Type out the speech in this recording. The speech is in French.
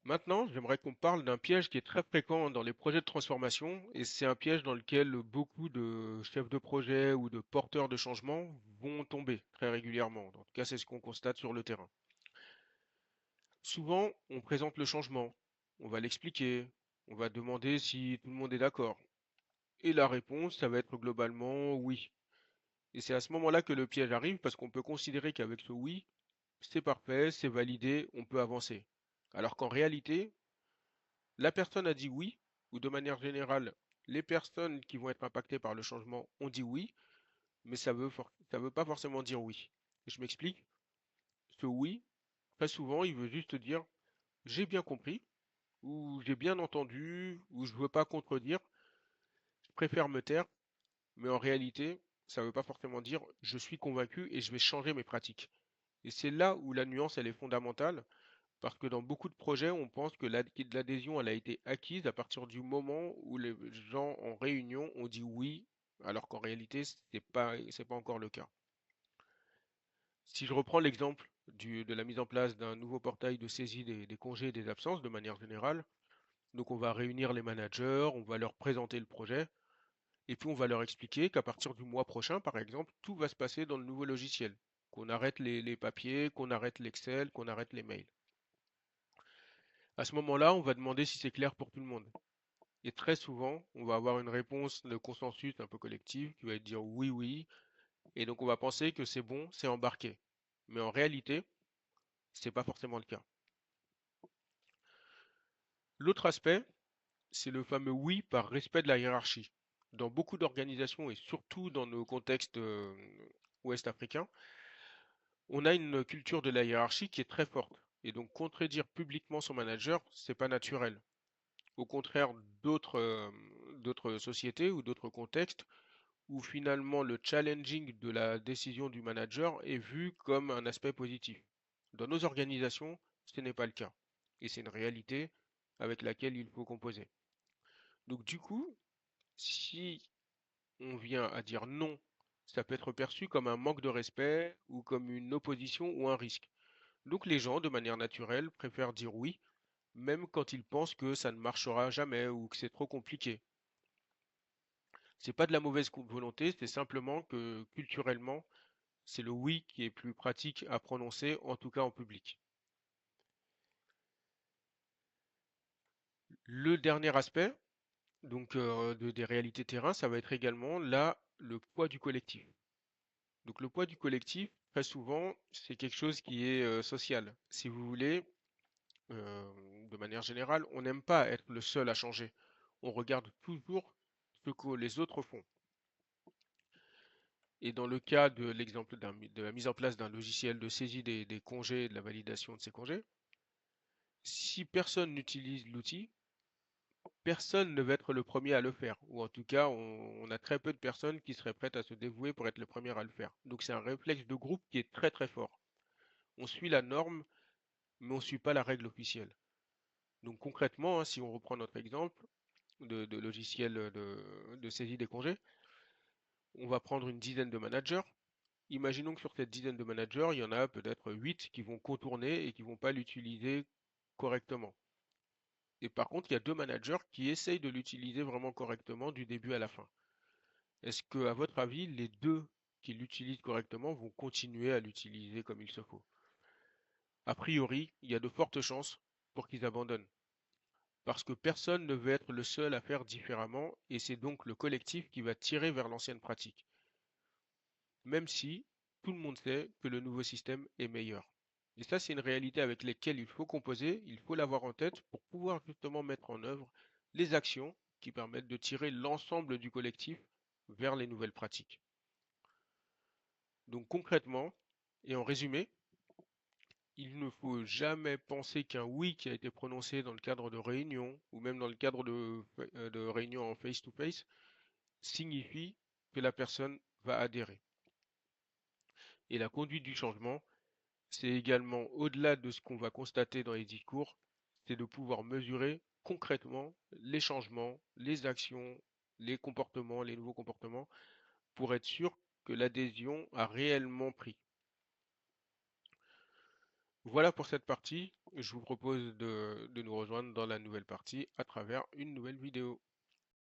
Maintenant, j'aimerais qu'on parle d'un piège qui est très fréquent dans les projets de transformation, et c'est un piège dans lequel beaucoup de chefs de projet ou de porteurs de changement vont tomber très régulièrement. En tout cas, c'est ce qu'on constate sur le terrain. Souvent, on présente le changement, on va l'expliquer, on va demander si tout le monde est d'accord. Et la réponse, ça va être globalement oui. Et c'est à ce moment-là que le piège arrive parce qu'on peut considérer qu'avec ce oui, c'est parfait, c'est validé, on peut avancer. Alors qu'en réalité, la personne a dit oui, ou de manière générale, les personnes qui vont être impactées par le changement ont dit oui, mais ça veut pas forcément dire oui. Et je m'explique. Ce oui, très souvent, il veut juste dire j'ai bien compris, ou j'ai bien entendu, ou je veux pas contredire, je préfère me taire, mais en réalité, ça veut pas forcément dire je suis convaincu et je vais changer mes pratiques. Et c'est là où la nuance, elle est fondamentale. Parce que dans beaucoup de projets, on pense que l'adhésion, elle a été acquise à partir du moment où les gens en réunion ont dit oui, alors qu'en réalité, c'est pas encore le cas. Si je reprends l'exemple de la mise en place d'un nouveau portail de saisie des congés et des absences de manière générale, donc on va réunir les managers, on va leur présenter le projet, et puis on va leur expliquer qu'à partir du mois prochain, par exemple, tout va se passer dans le nouveau logiciel. Qu'on arrête les papiers, qu'on arrête l'Excel, qu'on arrête les mails. À ce moment-là, on va demander si c'est clair pour tout le monde. Et très souvent, on va avoir une réponse de consensus un peu collective qui va être dire oui, oui, et donc on va penser que c'est bon, c'est embarqué. Mais en réalité, c'est pas forcément le cas. L'autre aspect, c'est le fameux oui par respect de la hiérarchie. Dans beaucoup d'organisations et surtout dans nos contextes ouest africains, on a une culture de la hiérarchie qui est très forte. Et donc contredire publiquement son manager, c'est pas naturel. Au contraire d'autres sociétés ou d'autres contextes où finalement le challenging de la décision du manager est vu comme un aspect positif. Dans nos organisations, ce n'est pas le cas. Et c'est une réalité avec laquelle il faut composer. Donc du coup, si on vient à dire non, ça peut être perçu comme un manque de respect ou comme une opposition ou un risque. Donc les gens, de manière naturelle, préfèrent dire oui, même quand ils pensent que ça ne marchera jamais ou que c'est trop compliqué. C'est pas de la mauvaise volonté, c'est simplement que culturellement, c'est le oui qui est plus pratique à prononcer, en tout cas en public. Le dernier aspect, donc des réalités terrain, ça va être également là le poids du collectif. Donc le poids du collectif, très souvent, c'est quelque chose qui est social. Si vous voulez, de manière générale, on n'aime pas être le seul à changer. On regarde toujours ce que les autres font. Et dans le cas de l'exemple de la mise en place d'un logiciel de saisie des congés et de la validation de ces congés, si personne n'utilise l'outil, personne ne va être le premier à le faire. Ou en tout cas, on a très peu de personnes qui seraient prêtes à se dévouer pour être le premier à le faire. Donc c'est un réflexe de groupe qui est très très fort. On suit la norme, mais on ne suit pas la règle officielle. Donc concrètement, hein, si on reprend notre exemple de logiciel de saisie des congés, on va prendre une dizaine de managers. Imaginons que sur cette dizaine de managers, il y en a peut-être 8 qui vont contourner et qui vont pas l'utiliser correctement. Et par contre, il y a deux managers qui essayent de l'utiliser vraiment correctement du début à la fin. Est-ce que, à votre avis, les deux qui l'utilisent correctement vont continuer à l'utiliser comme il se faut? A priori, il y a de fortes chances pour qu'ils abandonnent. Parce que personne ne veut être le seul à faire différemment, et c'est donc le collectif qui va tirer vers l'ancienne pratique, même si tout le monde sait que le nouveau système est meilleur. Et ça, c'est une réalité avec laquelle il faut composer, il faut l'avoir en tête pour pouvoir justement mettre en œuvre les actions qui permettent de tirer l'ensemble du collectif vers les nouvelles pratiques. Donc concrètement, et en résumé, il ne faut jamais penser qu'un oui qui a été prononcé dans le cadre de réunions ou même dans le cadre de réunions en face-to-face signifie que la personne va adhérer. Et la conduite du changement, c'est également au-delà de ce qu'on va constater dans les discours, c'est de pouvoir mesurer concrètement les changements, les actions, les comportements, les nouveaux comportements, pour être sûr que l'adhésion a réellement pris. Voilà pour cette partie. je vous propose de nous rejoindre dans la nouvelle partie à travers une nouvelle vidéo.